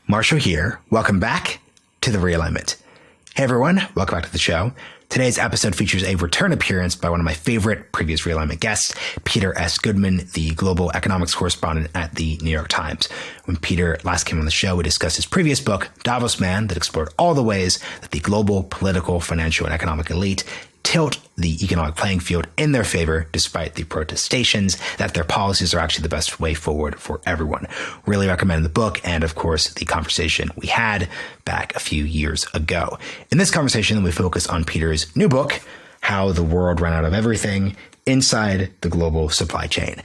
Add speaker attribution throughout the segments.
Speaker 1: Marshall here. Welcome back to the Realignment. Hey everyone, welcome back to the show. Today's episode features a return appearance by one of my favorite previous Realignment guests, Peter S. Goodman, the global economics correspondent at the New York Times. When Peter last came on the show, we discussed his previous book, Davos Man, that explored all the ways that the global political, financial, and economic elite tilt the economic playing field in their favor, despite the protestations that their policies are actually the best way forward for everyone. Really recommend the book and, of course, the conversation we had back a few years ago. In this conversation, we focus on Peter's new book, How the World Ran Out of Everything Inside the Global Supply Chain.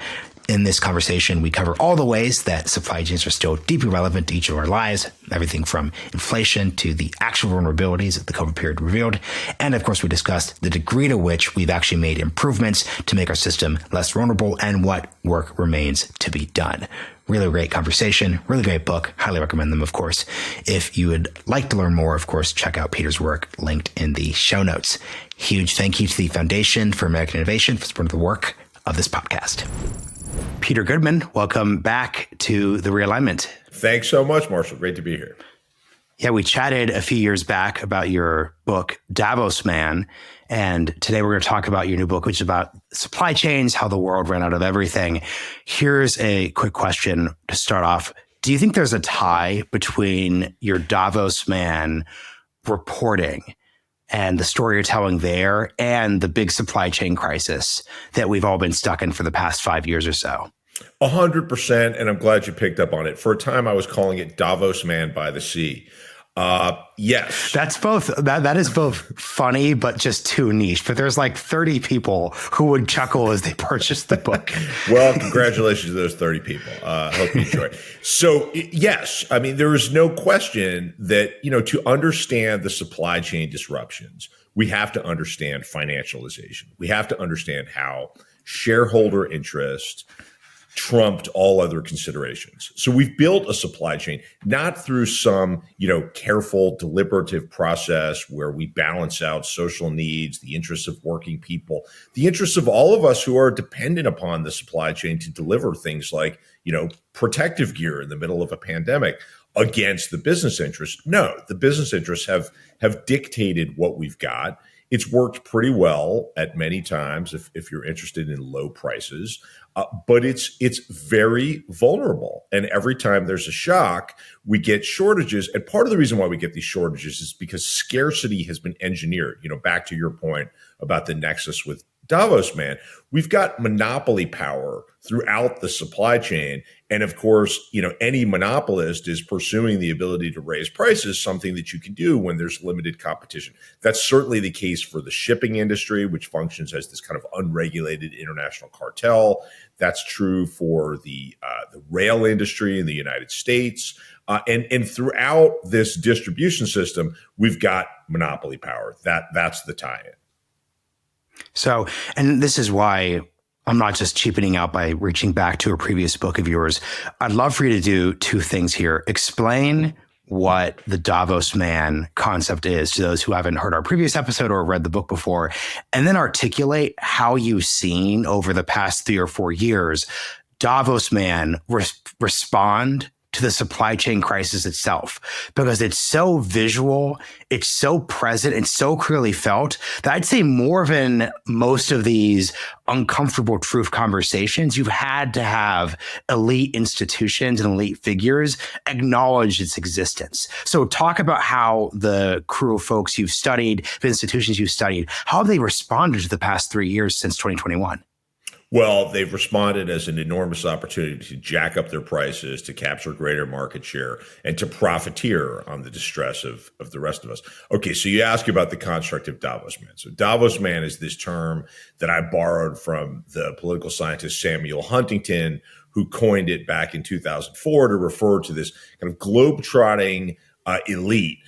Speaker 1: In this conversation, we cover all the ways that supply chains are still deeply relevant to each of our lives, everything from inflation to the actual vulnerabilities that the COVID period revealed. And of course, we discussed the degree to which we've actually made improvements to make our system less vulnerable and what work remains to be done. Really great conversation, really great book. Highly recommend them, of course. If you would like to learn more, of course, check out Peter's work linked in the show notes. Huge thank you to the Foundation for American Innovation for supporting the work of this podcast. Peter Goodman, welcome back to the Realignment.
Speaker 2: Thanks so much, Marshall. Great to be here.
Speaker 1: Yeah, we chatted a few years back about your book, Davos Man. And today we're going to talk about your new book, which is about supply chains, how the world ran out of everything. Here's a quick question to start off. Do you think there's a tie between your Davos Man reporting and the story you're telling there and the big supply chain crisis that we've all been stuck in for the past 5 years or so?
Speaker 2: 100%, and I'm glad you picked up on it. For a time, I was calling it Davos Man by the Sea. Yes.
Speaker 1: That's both. That is both funny, but just too niche. But there's like 30 people who would chuckle as they purchased the book.
Speaker 2: Well, congratulations to those 30 people. Hope you enjoy it. So yes, I mean, there is no question that, to understand the supply chain disruptions, we have to understand financialization. We have to understand how shareholder interest trumped all other considerations. So we've built a supply chain, not through some, careful, deliberative process where we balance out social needs, the interests of working people, the interests of all of us who are dependent upon the supply chain to deliver things like, protective gear in the middle of a pandemic against the business interests. No, the business interests have dictated what we've got. It's worked pretty well at many times if you're interested in low prices, but it's very vulnerable. And every time there's a shock, we get shortages. And part of the reason why we get these shortages is because scarcity has been engineered. Back to your point about the nexus with Davos Man, we've got monopoly power throughout the supply chain. And of course, any monopolist is pursuing the ability to raise prices, something that you can do when there's limited competition. That's certainly the case for the shipping industry, which functions as this kind of unregulated international cartel. That's true for the rail industry in the United States. And throughout this distribution system, we've got monopoly power. That's the tie-in.
Speaker 1: So, and this is why I'm not just cheapening out by reaching back to a previous book of yours. I'd love for you to do two things here. Explain what the Davos Man concept is to those who haven't heard our previous episode or read the book before, and then articulate how you've seen over the past 3 or 4 years Davos Man respond to the supply chain crisis itself, because it's so visual, it's so present, and so clearly felt that I'd say more than most of these uncomfortable truth conversations, you've had to have elite institutions and elite figures acknowledge its existence. So talk about how the crew of folks you've studied, the institutions you've studied, how have they responded to the past 3 years since 2021?
Speaker 2: Well, they've responded as an enormous opportunity to jack up their prices, to capture greater market share, and to profiteer on the distress of the rest of us. Okay, so you ask about the construct of Davos Man. So Davos Man is this term that I borrowed from the political scientist Samuel Huntington, who coined it back in 2004 to refer to this kind of globe-trotting elite.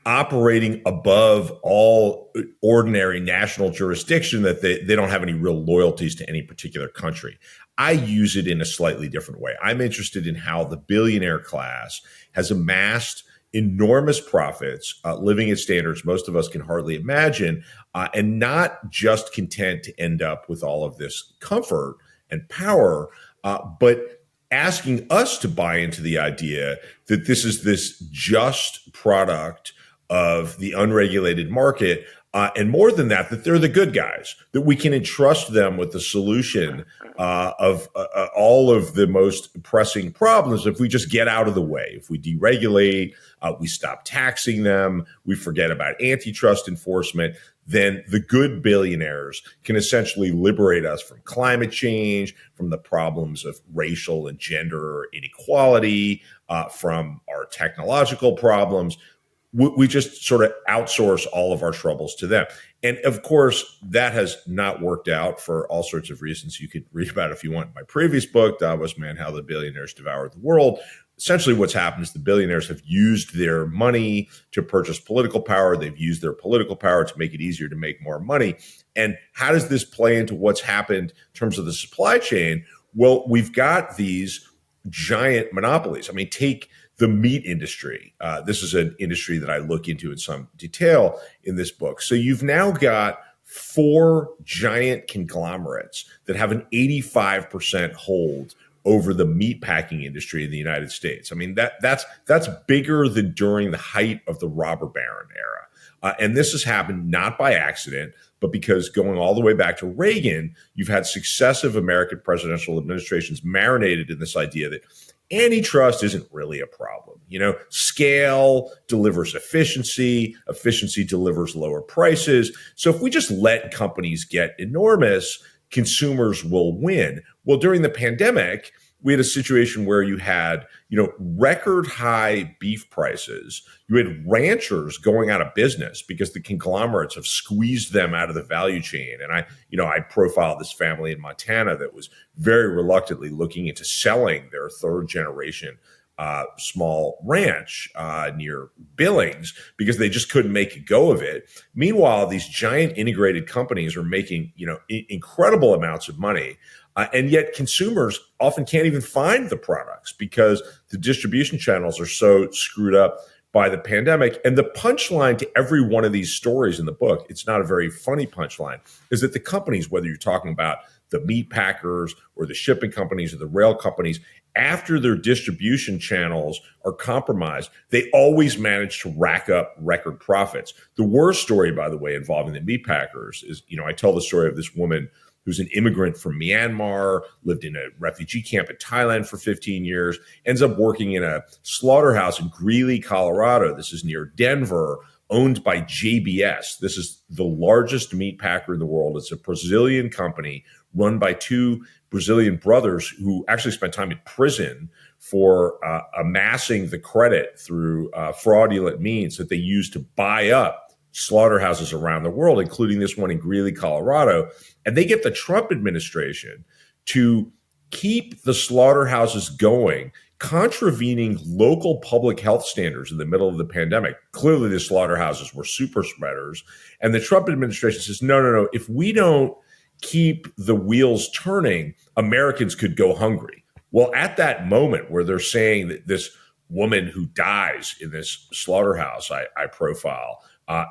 Speaker 2: Operating above all ordinary national jurisdiction that they don't have any real loyalties to any particular country. I use it in a slightly different way. I'm interested in how the billionaire class has amassed enormous profits, living at standards most of us can hardly imagine, and not just content to end up with all of this comfort and power, but asking us to buy into the idea that this is this just product of the unregulated market. And more than that, that they're the good guys, that we can entrust them with the solution of all of the most pressing problems if we just get out of the way. If we deregulate, we stop taxing them, we forget about antitrust enforcement, then the good billionaires can essentially liberate us from climate change, from the problems of racial and gender inequality, from our technological problems. We just sort of outsource all of our troubles to them. And of course, that has not worked out for all sorts of reasons. You could read about it if you want. My previous book, Davos, Man, How the Billionaires Devoured the World. Essentially what's happened is the billionaires have used their money to purchase political power. They've used their political power to make it easier to make more money. And how does this play into what's happened in terms of the supply chain? Well, we've got these giant monopolies. I mean, take the meat industry. This is an industry that I look into in some detail in this book. So you've now got 4 giant conglomerates that have an 85% hold over the meat packing industry in the United States. I mean, that's bigger than during the height of the robber baron era. And this has happened not by accident, but because going all the way back to Reagan, you've had successive American presidential administrations marinated in this idea that antitrust isn't really a problem. You know, scale delivers efficiency, efficiency delivers lower prices. So if we just let companies get enormous, consumers will win. Well, during the pandemic, we had a situation where you had, record high beef prices. You had ranchers going out of business because the conglomerates have squeezed them out of the value chain. And I profiled this family in Montana that was very reluctantly looking into selling their 3rd generation small ranch near Billings because they just couldn't make a go of it. Meanwhile, these giant integrated companies are making, incredible amounts of money. And yet consumers often can't even find the products because the distribution channels are so screwed up by the pandemic. And the punchline to every one of these stories in the book, it's not a very funny punchline, is that the companies, whether you're talking about the meat packers or the shipping companies or the rail companies, after their distribution channels are compromised, they always manage to rack up record profits. The worst story, by the way, involving the meat packers is, I tell the story of this woman who's an immigrant from Myanmar, lived in a refugee camp in Thailand for 15 years, ends up working in a slaughterhouse in Greeley, Colorado. This is near Denver, owned by JBS. This is the largest meat packer in the world. It's a Brazilian company run by 2 Brazilian brothers who actually spent time in prison for amassing the credit through fraudulent means that they used to buy up slaughterhouses around the world, including this one in Greeley, Colorado. And they get the Trump administration to keep the slaughterhouses going, contravening local public health standards in the middle of the pandemic. Clearly, the slaughterhouses were super spreaders. And the Trump administration says, no, if we don't keep the wheels turning, Americans could go hungry. Well, at that moment where they're saying that this woman who dies in this slaughterhouse I profile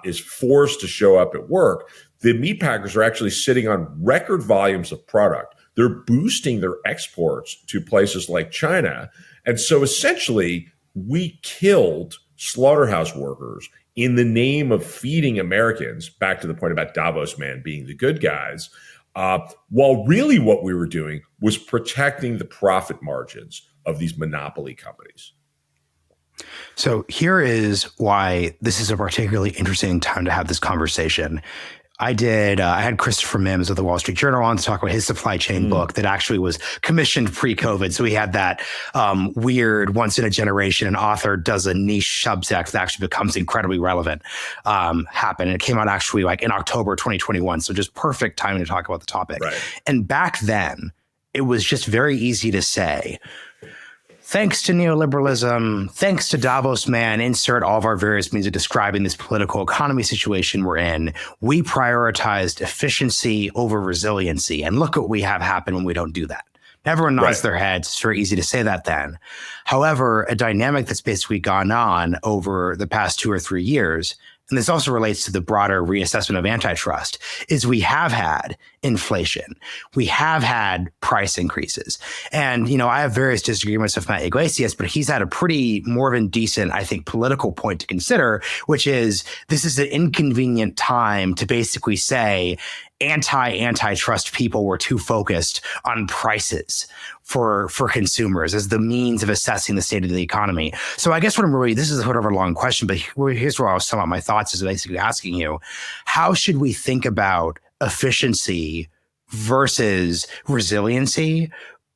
Speaker 2: is forced to show up at work, the meat packers are actually sitting on record volumes of product. They're boosting their exports to places like China. And so essentially, we killed slaughterhouse workers in the name of feeding Americans, back to the point about Davos Man being the good guys, while really what we were doing was protecting the profit margins of these monopoly companies.
Speaker 1: So here is why this is a particularly interesting time to have this conversation. I had Christopher Mims of the Wall Street Journal on to talk about his supply chain book that actually was commissioned pre-COVID. So he had that weird once in a generation, an author does a niche subject that actually becomes incredibly relevant happen. And it came out actually like in October 2021. So just perfect timing to talk about the topic.
Speaker 2: Right.
Speaker 1: And back then, it was just very easy to say, thanks to neoliberalism, thanks to Davos Man, insert all of our various means of describing this political economy situation we're in, we prioritized efficiency over resiliency. And look what we have happen when we don't do that. Everyone nods their heads. It's very easy to say that then. However, a dynamic that's basically gone on over the past 2 or 3 years and this also relates to the broader reassessment of antitrust, is we have had inflation. We have had price increases. And, I have various disagreements with Matt Iglesias, but he's had a pretty more than decent, I think, political point to consider, which is this is an inconvenient time to basically say antitrust people were too focused on prices for consumers as the means of assessing the state of the economy. So I guess this is sort of a long question, but here's where I'll sum up my thoughts, is basically asking you, how should we think about efficiency versus resiliency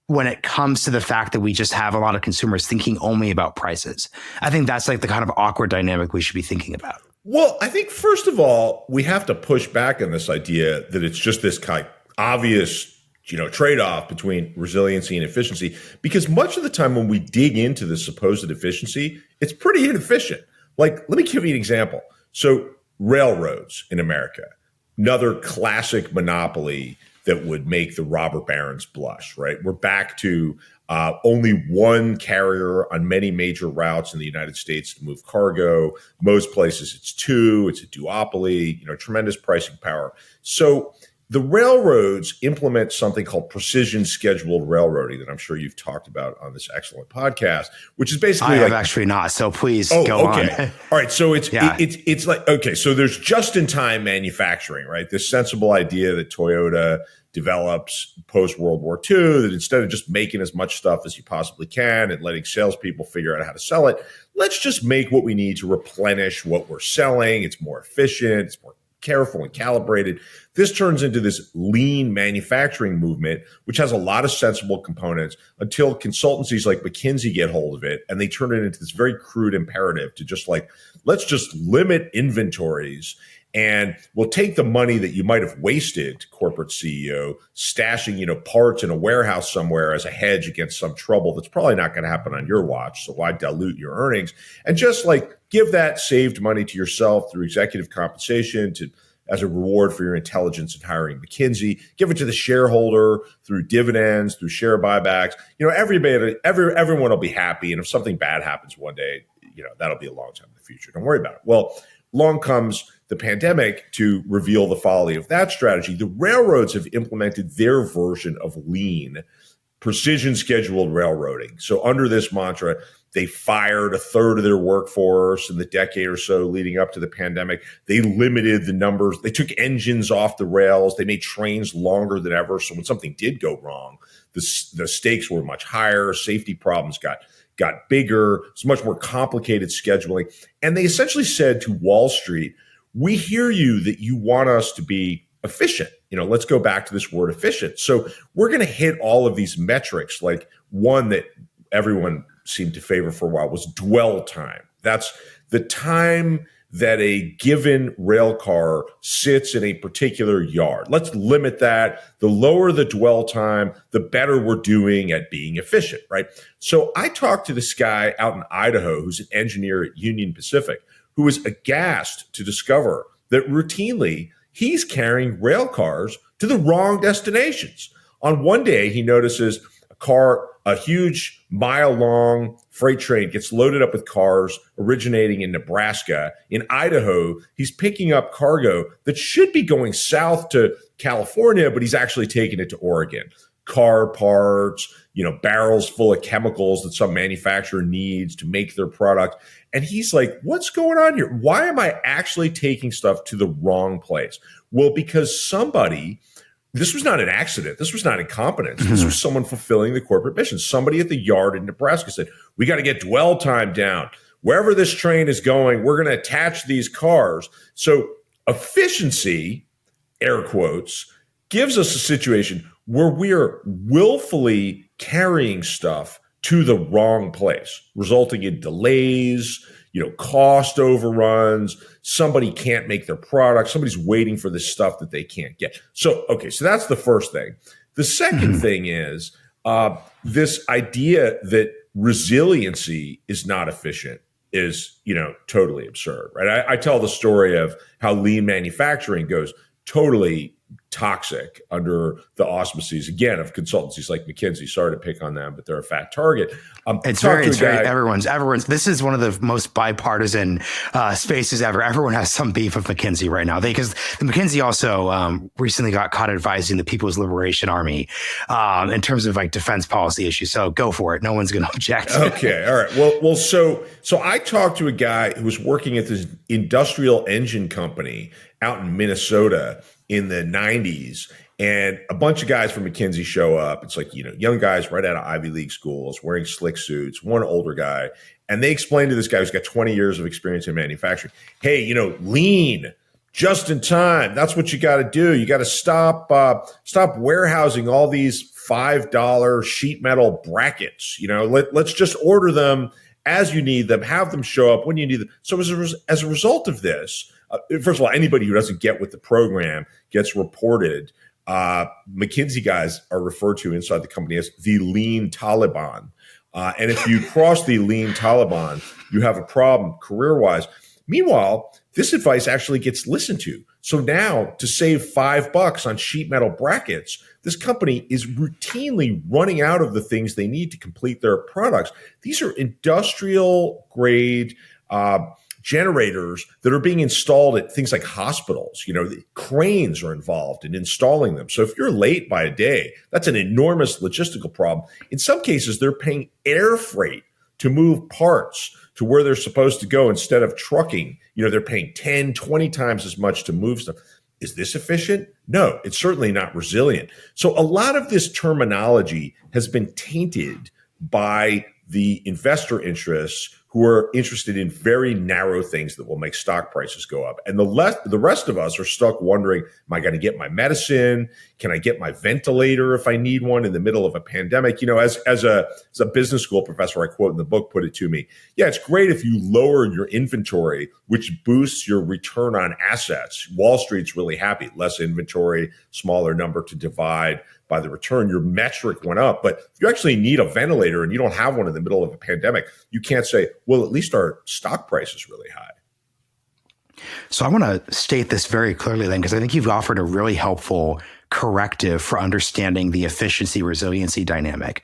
Speaker 1: when it comes to the fact that we just have a lot of consumers thinking only about prices? I think that's like the kind of awkward dynamic we should be thinking about.
Speaker 2: Well, I think first of all, we have to push back on this idea that it's just this kind of obvious, trade-off between resiliency and efficiency, because much of the time when we dig into the supposed efficiency, it's pretty inefficient. Like, let me give you an example. So railroads in America, another classic monopoly that would make the robber barons blush, right? We're back to only one carrier on many major routes in the United States to move cargo. Most places it's two. It's a duopoly, tremendous pricing power. So the railroads implement something called precision scheduled railroading that I'm sure you've talked about on this excellent podcast, which is basically
Speaker 1: I have actually not. So please go on.
Speaker 2: All right. So it's like, okay, so there's just-in-time manufacturing, right? This sensible idea that Toyota develops post-World War II, that instead of just making as much stuff as you possibly can and letting salespeople figure out how to sell it, let's just make what we need to replenish what we're selling. It's more efficient. It's more careful and calibrated. This turns into this lean manufacturing movement, which has a lot of sensible components until consultancies like McKinsey get hold of it and they turn it into this very crude imperative to just like, let's just limit inventories and we'll take the money that you might have wasted, corporate CEO, stashing, parts in a warehouse somewhere as a hedge against some trouble that's probably not going to happen on your watch. So why dilute your earnings? And just like give that saved money to yourself through executive compensation as a reward for your intelligence in hiring McKinsey. Give it to the shareholder through dividends, through share buybacks. Everyone will be happy. And if something bad happens one day, that'll be a long time in the future. Don't worry about it. Well, along comes the pandemic to reveal the folly of that strategy. The railroads have implemented their version of lean, precision scheduled railroading. So under this mantra, they fired a third of their workforce in the decade or so leading up to the pandemic. They limited the numbers. They took engines off the rails. They made trains longer than ever. So when something did go wrong, the stakes were much higher. Safety problems got bigger. It's much more complicated scheduling. And they essentially said to Wall Street, we hear you that you want us to be efficient. Let's go back to this word efficient. So we're going to hit all of these metrics, like one that everyone seemed to favor for a while was dwell time. That's the time that a given rail car sits in a particular yard. Let's limit that. The lower the dwell time, the better we're doing at being efficient, right? So I talked to this guy out in Idaho who's an engineer at Union Pacific who was aghast to discover that routinely he's carrying rail cars to the wrong destinations. On one day, he notices a huge mile-long freight train gets loaded up with cars originating in Nebraska. In Idaho, he's picking up cargo that should be going south to California, but he's actually taking it to Oregon. Car parts, barrels full of chemicals that some manufacturer needs to make their product. And he's like, what's going on here? Why am I actually taking stuff to the wrong place? Well, because this was not an accident. This was not incompetence. This was someone fulfilling the corporate mission. Somebody at the yard in Nebraska said, we got to get dwell time down. Wherever this train is going, we're going to attach these cars. So efficiency, air quotes, gives us a situation where we are willfully carrying stuff to the wrong place, resulting in delays, cost overruns. Somebody can't make their product. Somebody's waiting for this stuff that they can't get. So that's the first thing. The second thing is this idea that resiliency is not efficient is, totally absurd, right? I tell the story of how lean manufacturing goes totally toxic under the auspices, again, of consultancies like McKinsey. Sorry to pick on them, but they're a fat target.
Speaker 1: It's very, everyone's, this is one of the most bipartisan spaces ever. Everyone has some beef with McKinsey right now. Because the McKinsey also recently got caught advising the People's Liberation Army in terms of like defense policy issues. So go for it. No one's going to object.
Speaker 2: Okay. All right. Well, so I talked to a guy who was working at this industrial engine company out in Minnesota in the 90s. And a bunch of guys from McKinsey show up. It's like, young guys right out of Ivy League schools wearing slick suits, one older guy. And they explain to this guy who's got 20 years of experience in manufacturing, hey, lean, just in time. That's what you got to do. You got to stop warehousing all these $5 sheet metal brackets. Let's just order them as you need them, have them show up when you need them. So as a result of this, first of all, anybody who doesn't get with the program gets reported. McKinsey guys are referred to inside the company as the lean Taliban. And if you cross the lean Taliban, you have a problem career-wise. Meanwhile, this advice actually gets listened to. So now to save $5 on sheet metal brackets, this company is routinely running out of the things they need to complete their products. These are industrial grade generators that are being installed at things like hospitals. The cranes are involved in installing them. So if you're late by a day, that's an enormous logistical problem. In some cases, they're paying air freight to move parts to where they're supposed to go instead of trucking. They're paying 10, 20 times as much to move stuff. Is this efficient? No, it's certainly not resilient. So a lot of this terminology has been tainted by the investor interests who are interested in very narrow things that will make stock prices go up. And the rest of us are stuck wondering, am I going to get my medicine? Can I get my ventilator if I need one in the middle of a pandemic? As a business school professor, I quote in the book, put it to me, yeah, it's great if you lower your inventory, which boosts your return on assets. Wall Street's really happy. Less inventory, smaller number to divide by the return, your metric went up. But if you actually need a ventilator and you don't have one in the middle of a pandemic, you can't say, well, at least our stock price is really high.
Speaker 1: So I want to state this very clearly then, because I think you've offered a really helpful corrective for understanding the efficiency resiliency dynamic.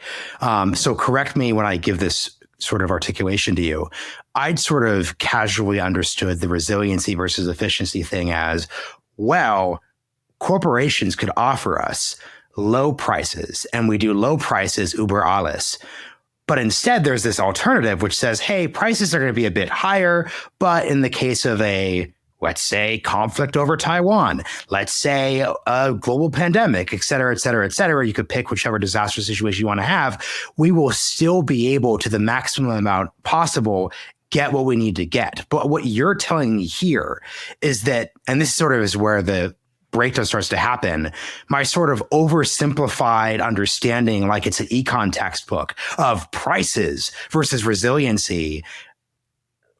Speaker 1: So correct me when I give this sort of articulation to you. I'd sort of casually understood the resiliency versus efficiency thing as, well, corporations could offer us low prices, and we do low prices uber alles. But instead, there's this alternative which says, hey, prices are going to be a bit higher, but in the case of let's say, conflict over Taiwan, let's say a global pandemic, et cetera, et cetera, et cetera, you could pick whichever disaster situation you want to have, we will still be able to the maximum amount possible get what we need to get. But what you're telling me here is that, and this sort of is where the breakdown starts to happen, my sort of oversimplified understanding, like it's an econ textbook of prices versus resiliency,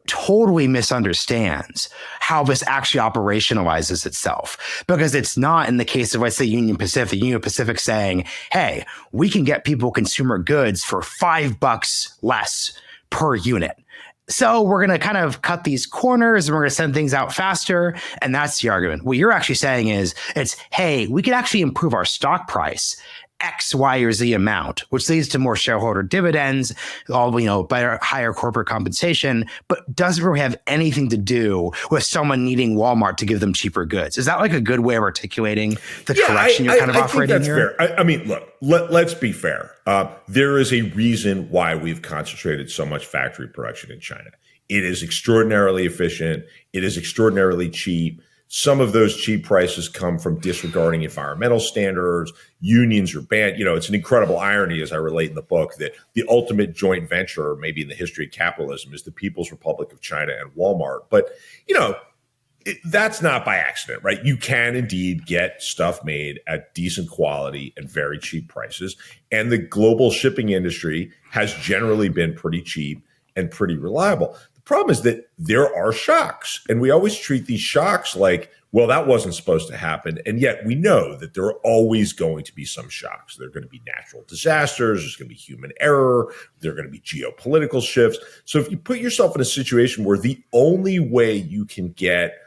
Speaker 1: totally misunderstands how this actually operationalizes itself. Because it's not in the case of, let's say, Union Pacific saying, hey, we can get people consumer goods for $5 less per unit. So we're going to kind of cut these corners and we're going to send things out faster. And that's the argument. What you're actually saying is hey, we could actually improve our stock price X, Y, or Z amount, which leads to more shareholder dividends, better, higher corporate compensation, but doesn't really have anything to do with someone needing Walmart to give them cheaper goods. Is that like a good way of articulating the correction you're kind of operating here?
Speaker 2: Fair. I mean, look, let's be fair. There is a reason why we've concentrated so much factory production in China. It is extraordinarily efficient. It is extraordinarily cheap. Some of those cheap prices come from disregarding environmental standards. Unions are banned. It's an incredible irony, as I relate in the book, that the ultimate joint venture, maybe in the history of capitalism, is the People's Republic of China and Walmart. But, that's not by accident, right? You can indeed get stuff made at decent quality and very cheap prices. And the global shipping industry has generally been pretty cheap and pretty reliable. Problem is that there are shocks, and we always treat these shocks like, well, that wasn't supposed to happen. And yet we know that there are always going to be some shocks. There are going to be natural disasters. There's going to be human error. There are going to be geopolitical shifts. So if you put yourself in a situation where the only way you can get,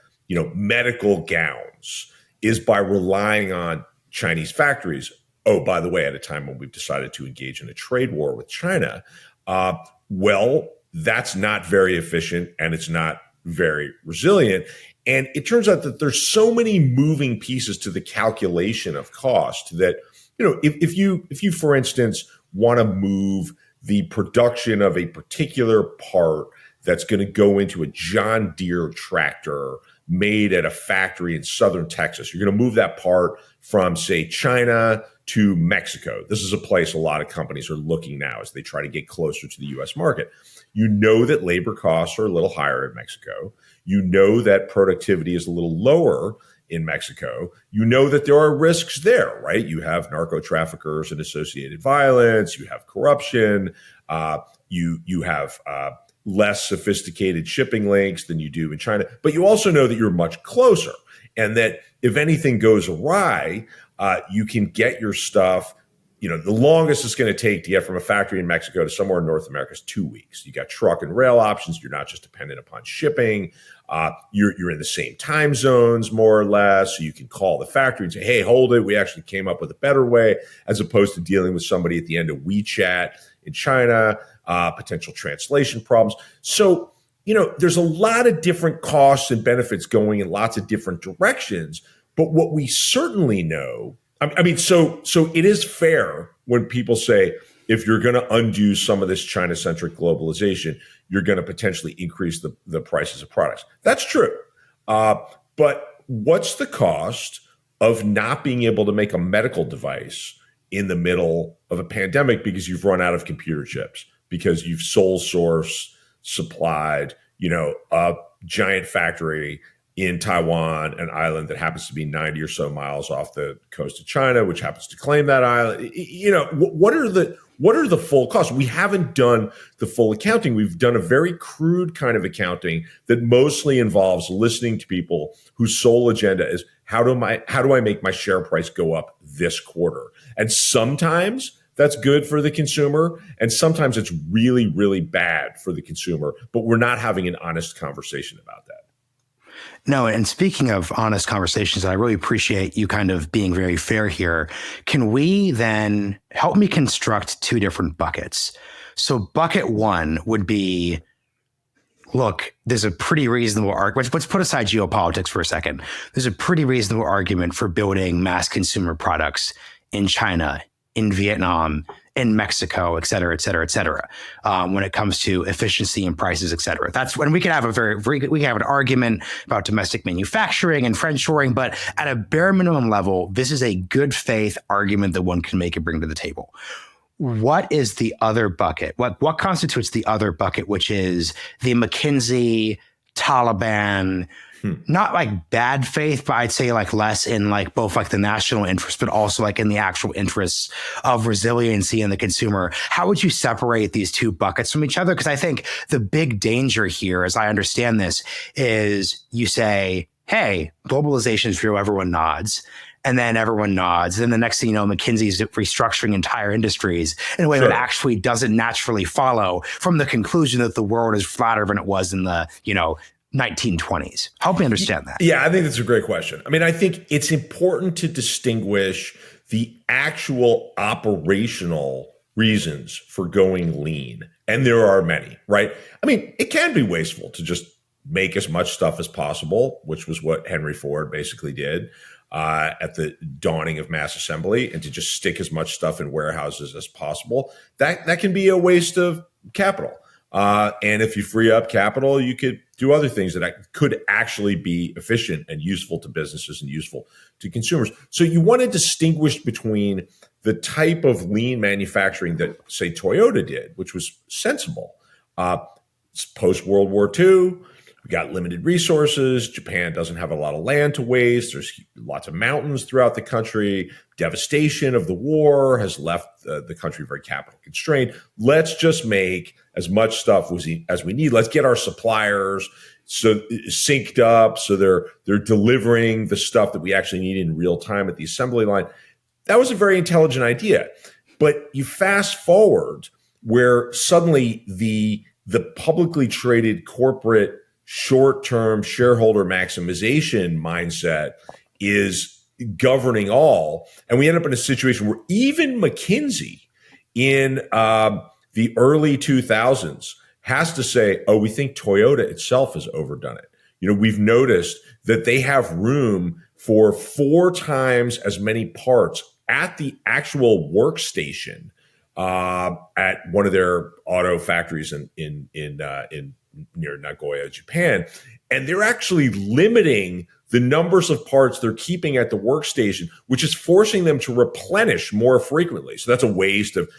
Speaker 2: medical gowns is by relying on Chinese factories. Oh, by the way, at a time when we've decided to engage in a trade war with China, well, that's not very efficient and it's not very resilient. And it turns out that there's so many moving pieces to the calculation of cost that, if you, for instance, want to move the production of a particular part that's going to go into a John Deere tractor made at a factory in southern Texas, you're going to move that part from, say, China to Mexico. This is a place a lot of companies are looking now as they try to get closer to the U.S. market. You know that labor costs are a little higher in Mexico. You know that productivity is a little lower in Mexico. You know that there are risks there, right? You have narco traffickers and associated violence. You have corruption. You have less sophisticated shipping links than you do in China. But you also know that you're much closer, and that if anything goes awry, you can get your stuff. The longest it's going to take to get from a factory in Mexico to somewhere in North America is 2 weeks. You got truck and rail options. You're not just dependent upon shipping. You're in the same time zones, more or less. So you can call the factory and say, hey, hold it. We actually came up with a better way, as opposed to dealing with somebody at the end of WeChat in China, potential translation problems. So, there's a lot of different costs and benefits going in lots of different directions. But what we certainly know, so it is fair when people say, if you're going to undo some of this China-centric globalization, you're going to potentially increase the prices of products. That's true. But what's the cost of not being able to make a medical device in the middle of a pandemic because you've run out of computer chips, because you've sole source supplied, a giant factory in Taiwan, an island that happens to be 90 or so miles off the coast of China, which happens to claim that island. What are the full costs? We haven't done the full accounting. We've done a very crude kind of accounting that mostly involves listening to people whose sole agenda is how do I make my share price go up this quarter? And sometimes that's good for the consumer, and sometimes it's really, really bad for the consumer. But we're not having an honest conversation about that.
Speaker 1: No, and speaking of honest conversations, I really appreciate you kind of being very fair here. Can we then help me construct two different buckets? So bucket one would be, look, there's a pretty reasonable argument. Let's put aside geopolitics for a second. There's a pretty reasonable argument for building mass consumer products in China, in Vietnam, in Mexico, et cetera, et cetera, et cetera, when it comes to efficiency and prices, et cetera. That's when we can have we can have an argument about domestic manufacturing and friendshoring, but at a bare minimum level, this is a good faith argument that one can make and bring to the table. What is the other bucket? What constitutes the other bucket, which is the McKinsey, Taliban, not like bad faith, but I'd say like less in like both like the national interest, but also like in the actual interests of resiliency and the consumer. How would you separate these two buckets from each other? Because I think the big danger here, as I understand this, is you say, hey, globalization is real, everyone nods. And then everyone nods. And then the next thing you know, McKinsey's restructuring entire industries in a way that actually doesn't naturally follow from the conclusion that the world is flatter than it was in the, 1920s. Help me understand that.
Speaker 2: Yeah, I think that's a great question. I think it's important to distinguish the actual operational reasons for going lean. And there are many, right? It can be wasteful to just make as much stuff as possible, which was what Henry Ford basically did at the dawning of mass assembly, and to just stick as much stuff in warehouses as possible. That can be a waste of capital. And if you free up capital, you could do other things that could actually be efficient and useful to businesses and useful to consumers. So you want to distinguish between the type of lean manufacturing that, say, Toyota did, which was sensible. It's post-World War II. We got limited resources. Japan doesn't have a lot of land to waste. There's lots of mountains throughout the country. Devastation of the war has left the country very capital constrained. Let's just make as much stuff as we need. Let's get our suppliers synced up so they're delivering the stuff that we actually need in real time at the assembly line. That was a very intelligent idea. But you fast forward where suddenly the publicly traded corporate short-term shareholder maximization mindset is governing all. And we end up in a situation where even McKinsey in the early 2000s has to say, oh, we think Toyota itself has overdone it. We've noticed that they have room for 4 times as many parts at the actual workstation at one of their auto factories in near Nagoya, Japan. And they're actually limiting the numbers of parts they're keeping at the workstation, which is forcing them to replenish more frequently. So that's a waste of,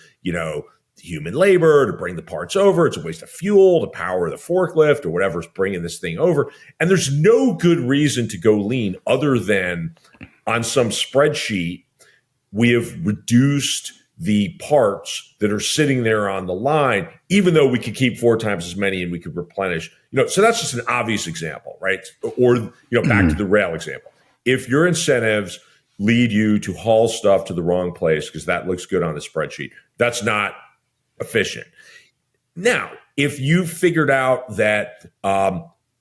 Speaker 2: human labor to bring the parts over. It's a waste of fuel to power the forklift or whatever's bringing this thing over. And there's no good reason to go lean other than on some spreadsheet, we have reduced the parts that are sitting there on the line, even though we could keep 4 times as many and we could replenish. So that's just an obvious example, right? Or, back to the rail example. If your incentives lead you to haul stuff to the wrong place because that looks good on the spreadsheet, that's not efficient. Now, if you figured out that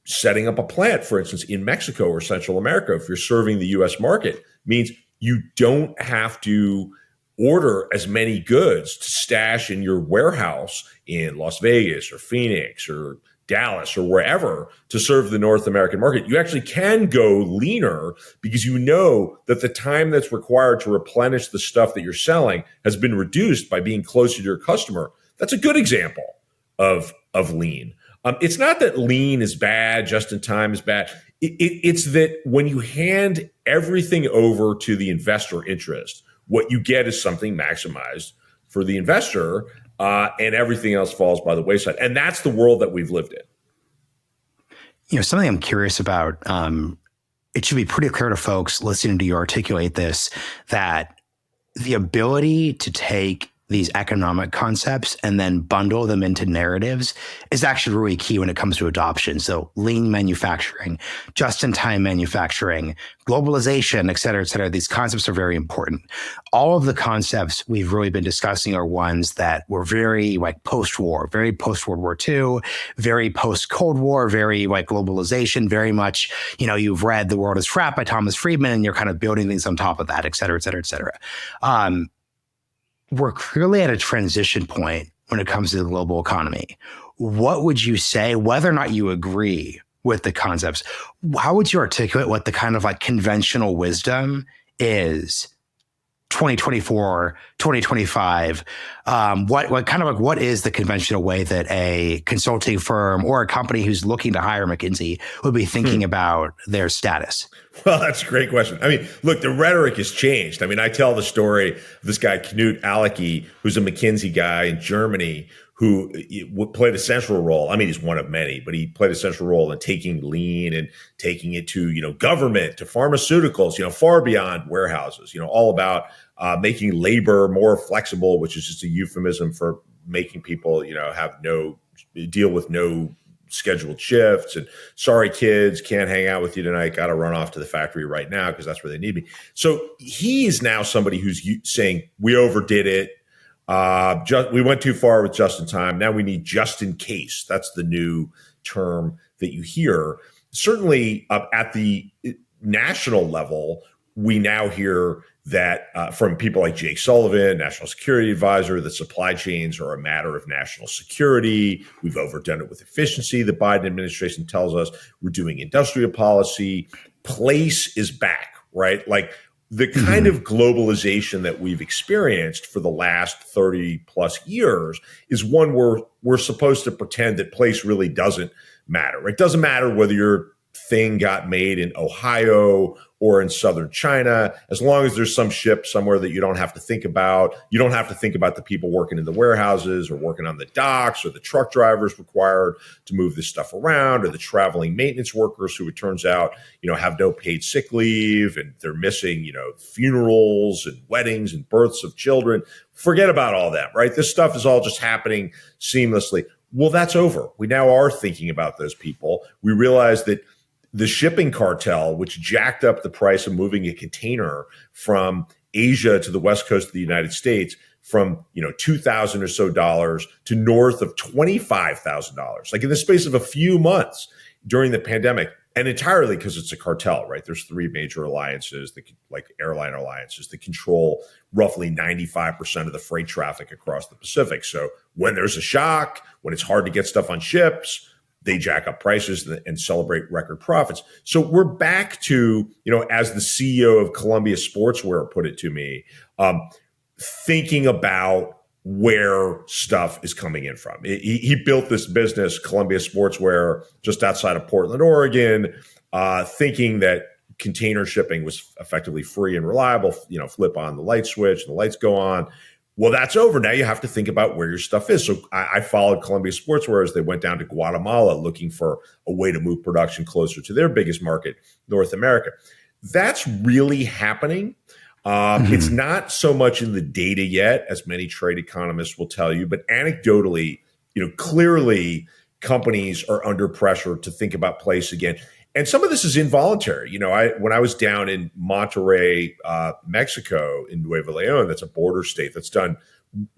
Speaker 2: setting up a plant, for instance, in Mexico or Central America, if you're serving the U.S. market, means you don't have to order as many goods to stash in your warehouse in Las Vegas or Phoenix or Dallas or wherever to serve the North American market. You actually can go leaner because you know that the time that's required to replenish the stuff that you're selling has been reduced by being closer to your customer. That's a good example of lean. It's not that lean is bad, just in time is bad. It's that when you hand everything over to the investor interest, what you get is something maximized for the investor, and everything else falls by the wayside. And that's the world that we've lived in.
Speaker 1: Something I'm curious about, it should be pretty clear to folks listening to you articulate this, that the ability to take these economic concepts and then bundle them into narratives is actually really key when it comes to adoption. So lean manufacturing, just-in-time manufacturing, globalization, et cetera, these concepts are very important. All of the concepts we've really been discussing are ones that were very like post-war, very post-World War II, very post-Cold War, very like globalization, very much, you've read The World is Flat by Thomas Friedman and you're kind of building things on top of that, et cetera, et cetera, et cetera. We're clearly at a transition point when it comes to the global economy. What would you say, whether or not you agree with the concepts, how would you articulate what the kind of like conventional wisdom is 2024, 2025? What is the conventional way that a consulting firm or a company who's looking to hire McKinsey would be thinking about their status?
Speaker 2: Well, that's a great question. I mean, look, the rhetoric has changed. I mean, I tell the story of this guy, Knut Alecki, who's a McKinsey guy in Germany, who played a central role. I mean, he's one of many, but he played a central role in taking lean and taking it to, government, to pharmaceuticals, far beyond warehouses, all about making labor more flexible, which is just a euphemism for making people, deal with no scheduled shifts, and sorry, kids, can't hang out with you tonight. Got to run off to the factory right now because that's where they need me. So he is now somebody who's saying we overdid it. We went too far with just in time. Now we need just in case. That's the new term that you hear. Certainly at the national level, we now hear that from people like Jake Sullivan, National Security Advisor, that supply chains are a matter of national security. We've overdone it with efficiency. The Biden administration tells us we're doing industrial policy. Place is back, right? Like the kind of globalization that we've experienced for the last 30 plus years is one where we're supposed to pretend that place really doesn't matter. It doesn't matter whether your thing got made in Ohio or in southern China, as long as there's some ship somewhere that you don't have to think about. You don't have to think about the people working in the warehouses or working on the docks or the truck drivers required to move this stuff around or the traveling maintenance workers who, it turns out, have no paid sick leave and they're missing, funerals and weddings and births of children. Forget about all that, right? This stuff is all just happening seamlessly. Well, that's over. We now are thinking about those people. We realize that the shipping cartel, which jacked up the price of moving a container from Asia to the West Coast of the United States from, $2,000 or so to north of $25,000, like in the space of a few months during the pandemic. and entirely because it's a cartel, right? There's three major alliances, like airline alliances, that control roughly 95% of the freight traffic across the Pacific. So when there's a shock, when it's hard to get stuff on ships, they jack up prices and celebrate record profits. So we're back to, as the CEO of Columbia Sportswear put it to me, thinking about where stuff is coming in from. He built this business, Columbia Sportswear, just outside of Portland, Oregon, thinking that container shipping was effectively free and reliable. Flip on the light switch and the lights go on. Well, that's over. Now you have to think about where your stuff is. So I followed Columbia Sportswear as they went down to Guatemala looking for a way to move production closer to their biggest market, North America. That's really happening. It's not so much in the data yet, as many trade economists will tell you, but anecdotally, clearly companies are under pressure to think about place again. And some of this is involuntary. When I was down in Monterrey, Mexico, in Nuevo Leon, that's a border state that's done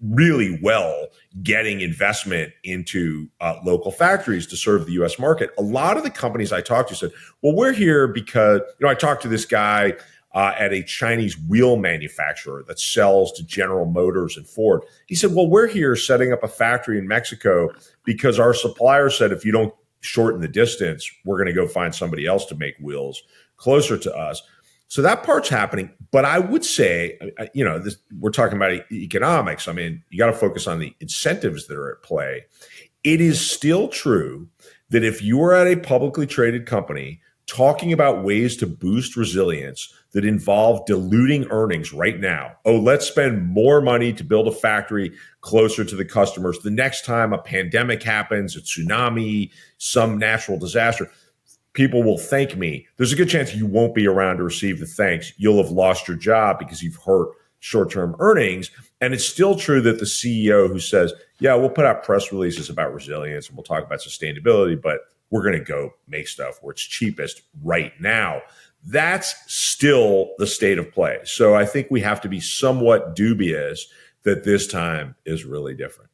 Speaker 2: really well getting investment into local factories to serve the U.S. market. A lot of the companies I talked to said, well, we're here because, I talked to this guy at a Chinese wheel manufacturer that sells to General Motors and Ford. He said, well, we're here setting up a factory in Mexico because our supplier said if you don't shorten the distance, we're going to go find somebody else to make wheels closer to us. So that part's happening. But I would say, we're talking about economics. I mean, you got to focus on the incentives that are at play. It is still true that if you are at a publicly traded company talking about ways to boost resilience that involve diluting earnings right now. Oh, let's spend more money to build a factory closer to the customers. The next time a pandemic happens, a tsunami, some natural disaster, people will thank me. There's a good chance you won't be around to receive the thanks. You'll have lost your job because you've hurt short-term earnings. And it's still true that the CEO who says, yeah, we'll put out press releases about resilience and we'll talk about sustainability, but we're going to go make stuff where it's cheapest right now. That's still the state of play. So I think we have to be somewhat dubious that this time is really different.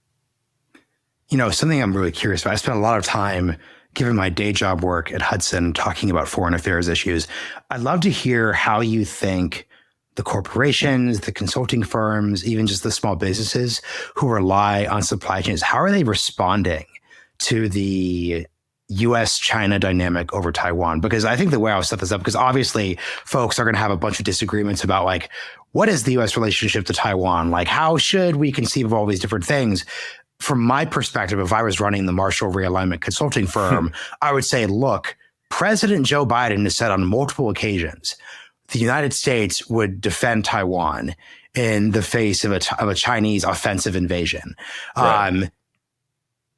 Speaker 1: Something I'm really curious about. I spent a lot of time, given my day job work at Hudson, talking about foreign affairs issues. I'd love to hear how you think the corporations, the consulting firms, even just the small businesses who rely on supply chains, how are they responding to the U.S.-China dynamic over Taiwan? Because I think the way I'll set this up, because obviously folks are going to have a bunch of disagreements about what is the U.S. relationship to Taiwan? How should we conceive of all these different things? From my perspective, if I was running the Marshall Realignment consulting firm, I would say, look, President Joe Biden has said on multiple occasions, the United States would defend Taiwan in the face of a Chinese offensive invasion. Right.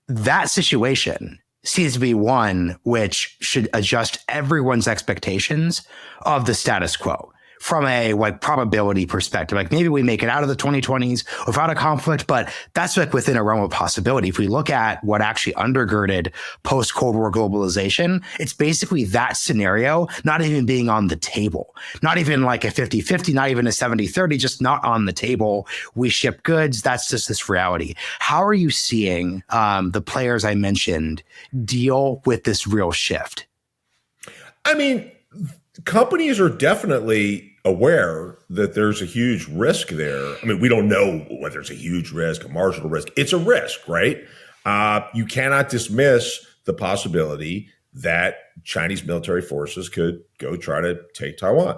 Speaker 1: That situation seems to be one which should adjust everyone's expectations of the status quo from a probability perspective. Maybe we make it out of the 2020s without a conflict, but that's within a realm of possibility. If we look at what actually undergirded post-Cold War globalization, it's basically that scenario not even being on the table, not even like a 50-50, not even a 70-30, just not on the table. We ship goods. That's just this reality. How are you seeing the players I mentioned deal with this real shift?
Speaker 2: I mean, companies are definitely aware that there's a huge risk there. I mean, we don't know whether it's a huge risk, a marginal risk. It's a risk, right? You cannot dismiss the possibility that Chinese military forces could go try to take Taiwan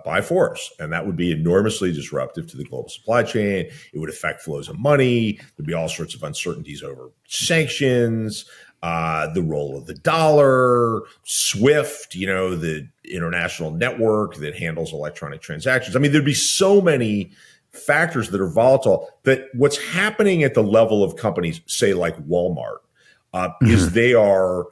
Speaker 2: by force. And that would be enormously disruptive to the global supply chain. It would affect flows of money. There'd be all sorts of uncertainties over sanctions, the role of the dollar, SWIFT, the international network that handles electronic transactions. I mean, there'd be so many factors that are volatile that what's happening at the level of companies, say like Walmart, is they are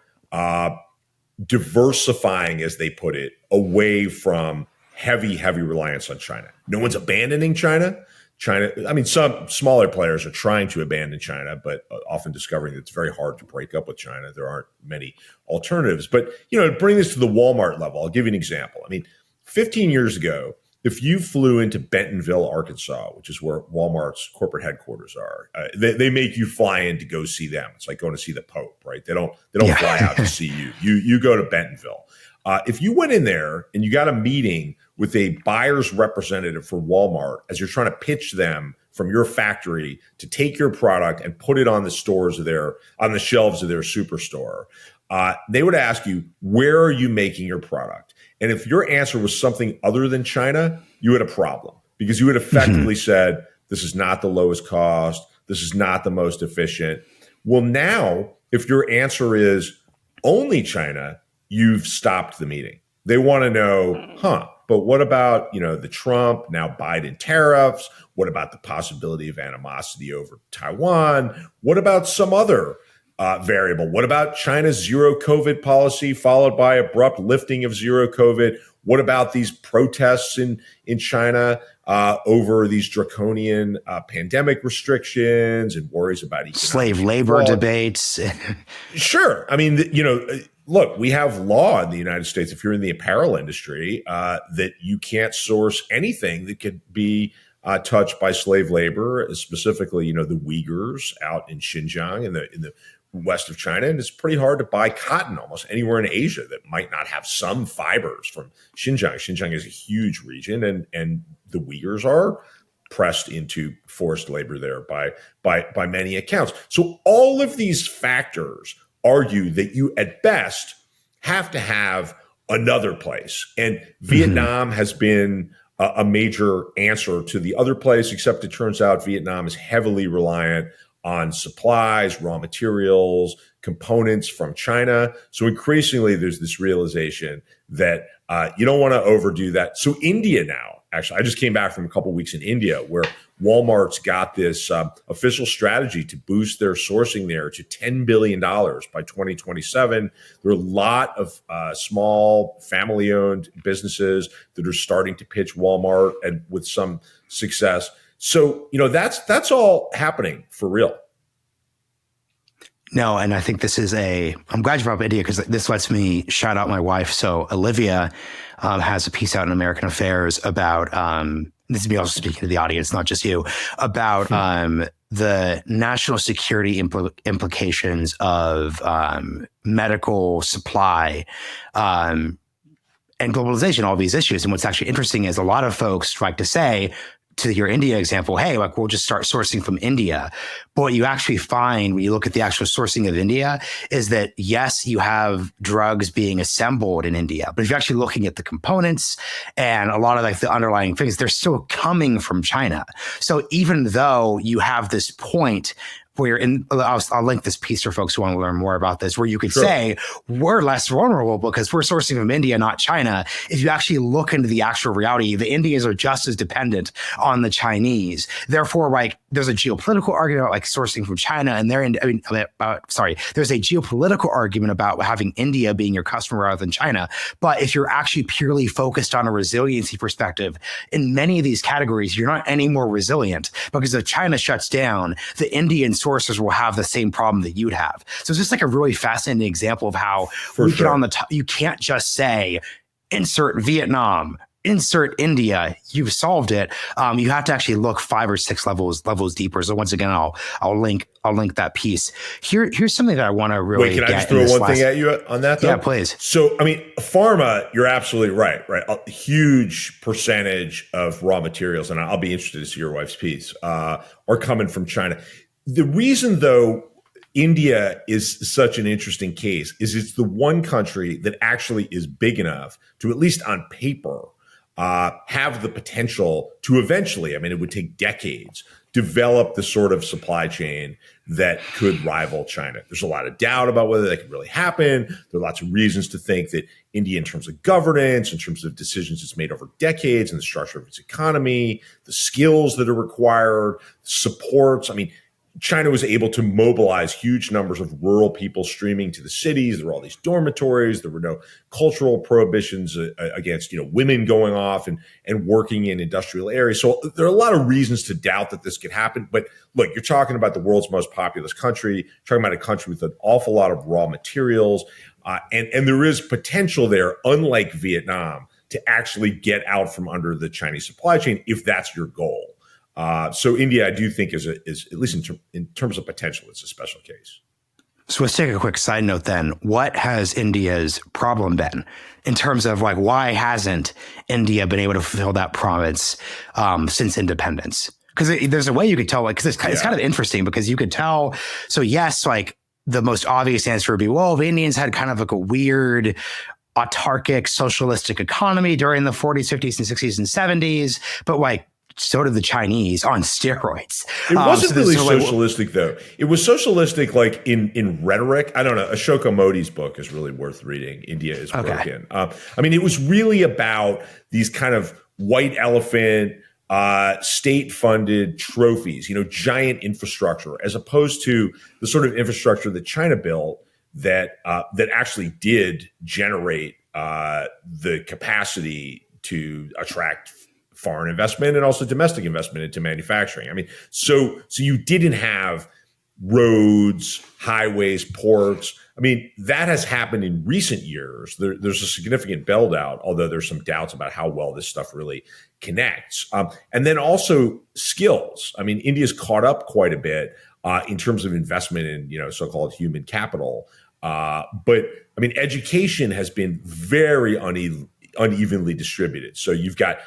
Speaker 2: diversifying, as they put it, away from heavy reliance on China. No one's abandoning China. I mean, some smaller players are trying to abandon China, but often discovering that it's very hard to break up with China. There aren't many alternatives. But, to bring this to the Walmart level, I'll give you an example. I mean, 15 years ago, if you flew into Bentonville, Arkansas, which is where Walmart's corporate headquarters are, they make you fly in to go see them. It's like going to see the Pope, right? They don't fly out to see you. You go to Bentonville. If you went in there and you got a meeting with a buyer's representative for Walmart as you're trying to pitch them from your factory to take your product and put it on the shelves of their superstore, they would ask you, where are you making your product? And if your answer was something other than China, you had a problem, because you had effectively said, this is not the lowest cost. This is not the most efficient. Well, now, if your answer is only China, you've stopped the meeting. They want to know, but what about, the Trump, now Biden tariffs? What about the possibility of animosity over Taiwan? What about some other variable? What about China's zero COVID policy followed by abrupt lifting of zero COVID? What about these protests in China over these draconian pandemic restrictions and worries about
Speaker 1: slave labor debates?
Speaker 2: Sure. I mean, look, we have law in the United States, if you're in the apparel industry, that you can't source anything that could be touched by slave labor, specifically, the Uyghurs out in Xinjiang in the west of China. And it's pretty hard to buy cotton almost anywhere in Asia that might not have some fibers from Xinjiang. Xinjiang is a huge region, and the Uyghurs are pressed into forced labor there by many accounts. So all of these factors argue that you at best have to have another place. And Vietnam has been a major answer to the other place, except it turns out Vietnam is heavily reliant on supplies, raw materials, components from China. So increasingly, there's this realization that you don't want to overdo that. So India now, actually, I just came back from a couple of weeks in India where Walmart's got this official strategy to boost their sourcing there to $10 billion by 2027. There are a lot of small family-owned businesses that are starting to pitch Walmart and with some success. So, that's all happening for real.
Speaker 1: No, and I think this is I'm glad you brought up India, because this lets me shout out my wife. So Olivia has a piece out in American Affairs about, this is me also speaking to the audience, not just you, about the national security implications of medical supply and globalization, all these issues. And what's actually interesting is a lot of folks like to say, to your India example, hey, we'll just start sourcing from India. But what you actually find when you look at the actual sourcing of India is that, yes, you have drugs being assembled in India, but if you're actually looking at the components and a lot of the underlying things, they're still coming from China. So even though you have this point where I'll link this piece for folks who want to learn more about this, where you could say we're less vulnerable because we're sourcing from India, not China. If you actually look into the actual reality, the Indians are just as dependent on the Chinese. Therefore, there's a geopolitical argument about sourcing from China, and there's a geopolitical argument about having India being your customer rather than China. But if you're actually purely focused on a resiliency perspective, in many of these categories, you're not any more resilient, because if China shuts down, the Indian sources will have the same problem that you'd have. So it's just a really fascinating example of how you can't just say, insert Vietnam, insert India, you've solved it. You have to actually look 5 or 6 levels deeper. So once again, I'll link that piece. Here's something that I want to really
Speaker 2: Wait, can I just throw one thing at you on that, though?
Speaker 1: Yeah, please.
Speaker 2: So, pharma, you're absolutely right? A huge percentage of raw materials, and I'll be interested to see your wife's piece, are coming from China. The reason, though, India is such an interesting case is it's the one country that actually is big enough to, at least on paper, have the potential to eventually, it would take decades, develop the sort of supply chain that could rival China. There's a lot of doubt about whether that could really happen. There are lots of reasons to think that India, in terms of governance, in terms of decisions it's made over decades and the structure of its economy, the skills that are required, supports, China was able to mobilize huge numbers of rural people streaming to the cities. There were all these dormitories. There were no cultural prohibitions against, women going off and working in industrial areas. So there are a lot of reasons to doubt that this could happen. But look, you're talking about the world's most populous country, you're talking about a country with an awful lot of raw materials. And there is potential there, unlike Vietnam, to actually get out from under the Chinese supply chain if that's your goal. So India, I do think is at least in terms of potential, it's a special case.
Speaker 1: So let's take a quick side note then. What has India's problem been in terms of like, why hasn't India been able to fulfill that promise since independence? Because there's a way you could tell, like, because it's kind of interesting because you could tell. So yes, like the most obvious answer would be, well, the Indians had kind of like a weird autarkic socialistic economy during the 40s, 50s, and 60s and 70s, but like, so did the Chinese on steroids.
Speaker 2: It wasn't really socialistic, though. It was socialistic, like in rhetoric. I don't know. Ashoka Modi's book is really worth reading. India is Broken. I mean, it was really about these kind of white elephant, state-funded trophies. Giant infrastructure, as opposed to the sort of infrastructure that China built that actually did generate the capacity to attract foreign investment and also domestic investment into manufacturing. I mean, so you didn't have roads, highways, ports. I mean, that has happened in recent years. There's a significant build out, although there's some doubts about how well this stuff really connects. And then also skills. I mean, India's caught up quite a bit in terms of investment in, so-called human capital. But I mean, education has been very unevenly distributed. So you've got,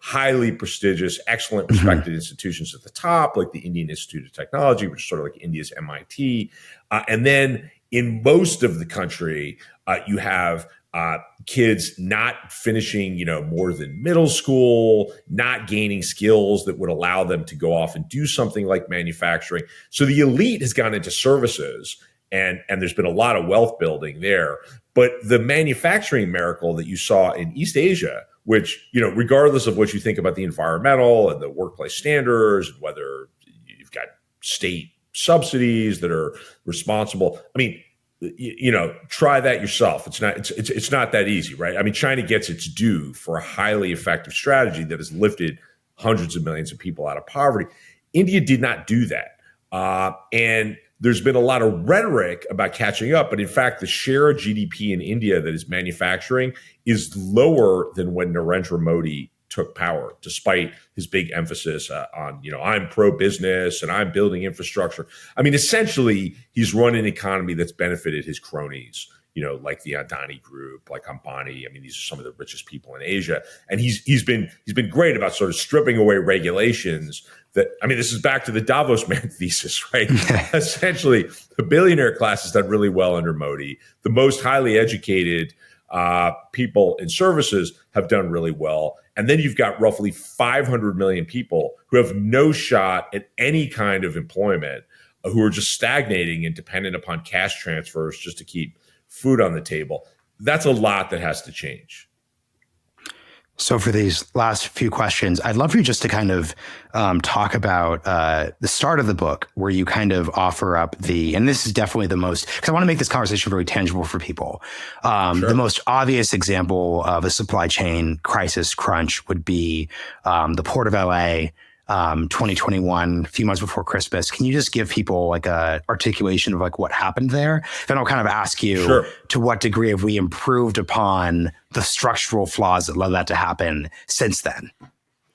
Speaker 2: highly prestigious, excellent, respected institutions at the top, like the Indian Institute of Technology, which is sort of like India's MIT. And then in most of the country, you have kids not finishing, more than middle school, not gaining skills that would allow them to go off and do something like manufacturing. So the elite has gone into services, and there's been a lot of wealth building there. But the manufacturing miracle that you saw in East Asia, which, regardless of what you think about the environmental and the workplace standards, and whether you've got state subsidies that are responsible, I mean, try that yourself. It's not that easy, right? I mean, China gets its due for a highly effective strategy that has lifted hundreds of millions of people out of poverty. India did not do that. And there's been a lot of rhetoric about catching up, but in fact, the share of GDP in India that is manufacturing is lower than when Narendra Modi took power, despite his big emphasis on, I'm pro-business and I'm building infrastructure. I mean, essentially, he's run an economy that's benefited his cronies, like the Adani Group, like Ambani. I mean, these are some of the richest people in Asia. And he's been great about sort of stripping away regulations that, I mean, this is back to the Davos man thesis, right? Essentially, the billionaire class has done really well under Modi. The most highly educated people in services have done really well. And then you've got roughly 500 million people who have no shot at any kind of employment, who are just stagnating and dependent upon cash transfers just to keep food on the table. That's a lot that has to change.
Speaker 1: So for these last few questions, I'd love for you just to kind of talk about the start of the book, where you kind of offer up and this is definitely the most, because I want to make this conversation very tangible for people. Sure. The most obvious example of a supply chain crisis crunch would be the Port of LA, 2021, a few months before Christmas. Can you just give people like a articulation of like what happened there? Then I'll kind of ask you, to what degree have we improved upon the structural flaws that led that to happen since then?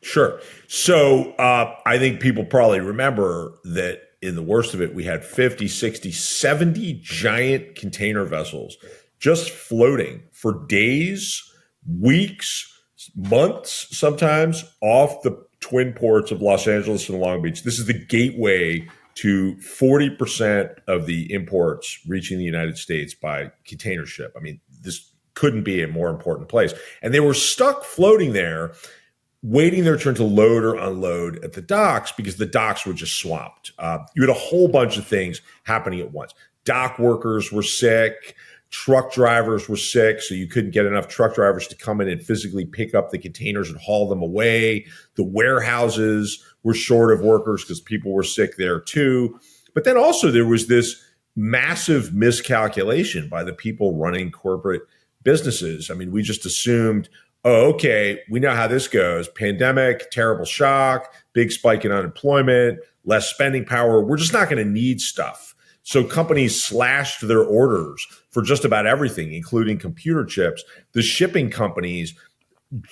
Speaker 2: Sure. So I think people probably remember that in the worst of it, we had 50, 60, 70 giant container vessels just floating for days, weeks, months, sometimes off the twin ports of Los Angeles and Long Beach. This is the gateway to 40% of the imports reaching the United States by container ship. I mean, this couldn't be a more important place. And they were stuck floating there, waiting their turn to load or unload at the docks because the docks were just swamped. You had a whole bunch of things happening at once. Dock workers were sick. Truck drivers were sick, so you couldn't get enough truck drivers to come in and physically pick up the containers and haul them away. The warehouses were short of workers because people were sick there too. But then also there was this massive miscalculation by the people running corporate businesses. I mean, we just assumed, oh, okay, we know how this goes. Pandemic, terrible shock, big spike in unemployment, less spending power. We're just not going to need stuff. So companies slashed their orders for just about everything, including computer chips. The shipping companies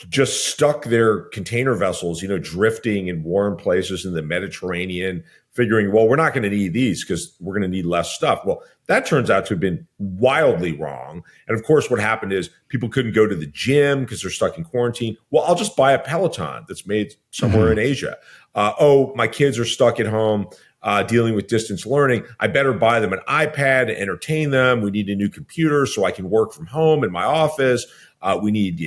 Speaker 2: just stuck their container vessels, drifting in warm places in the Mediterranean, figuring, well, we're not going to need these because we're going to need less stuff. Well, that turns out to have been wildly wrong. And of course, what happened is people couldn't go to the gym because they're stuck in quarantine. Well, I'll just buy a Peloton that's made somewhere in Asia. My kids are stuck at home dealing with distance learning. I better buy them an iPad to entertain them. We need a new computer so I can work from home in my office. We need,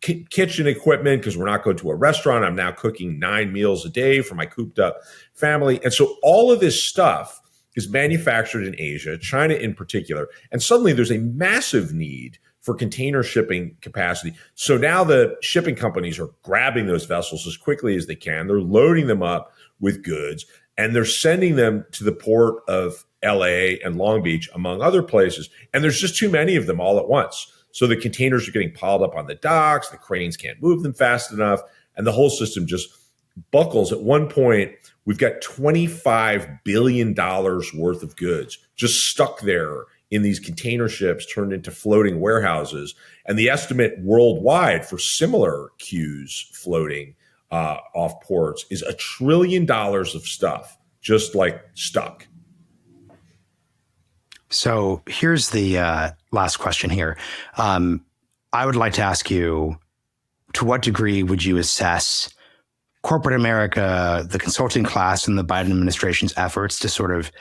Speaker 2: kitchen equipment because we're not going to a restaurant. I'm now cooking 9 meals a day for my cooped up family. And so all of this stuff is manufactured in Asia, China in particular. And suddenly there's a massive need for container shipping capacity. So now the shipping companies are grabbing those vessels as quickly as they can. They're loading them up with goods and they're sending them to the port of LA and Long Beach, among other places. And there's just too many of them all at once. So the containers are getting piled up on the docks, the cranes can't move them fast enough, and the whole system just buckles. At one point, we've got $25 billion worth of goods just stuck there in these container ships turned into floating warehouses. And the estimate worldwide for similar queues floating off ports is $1 trillion of stuff just like stuck.
Speaker 1: So here's the last question here. I would like to ask you, to what degree would you assess corporate America, the consulting class, and the Biden administration's efforts to sort of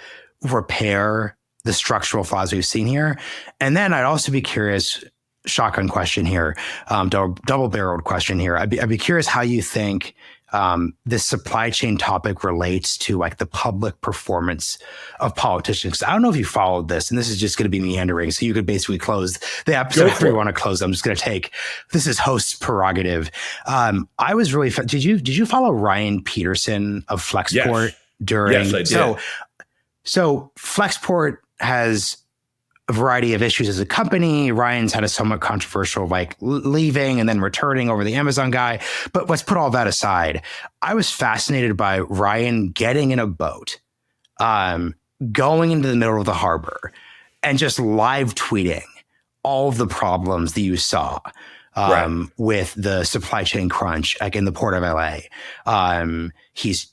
Speaker 1: repair the structural flaws we've seen here? And then I'd also be curious, shotgun question here, double-barreled question here. I'd be curious how you think this supply chain topic relates to like the public performance of politicians. I don't know if you followed this, and this is just going to be meandering, so you could basically close the episode if you want to close. I'm just going to take this is host's prerogative. I was really did you follow Ryan Peterson of Flexport during?
Speaker 2: Yes, I did.
Speaker 1: So Flexport has a variety of issues as a company. Ryan's had a somewhat controversial leaving and then returning over the Amazon guy. But let's put all that aside. I was fascinated by Ryan getting in a boat, going into the middle of the harbor and just live tweeting all of the problems that you saw with the supply chain crunch, like in the port of LA. He's,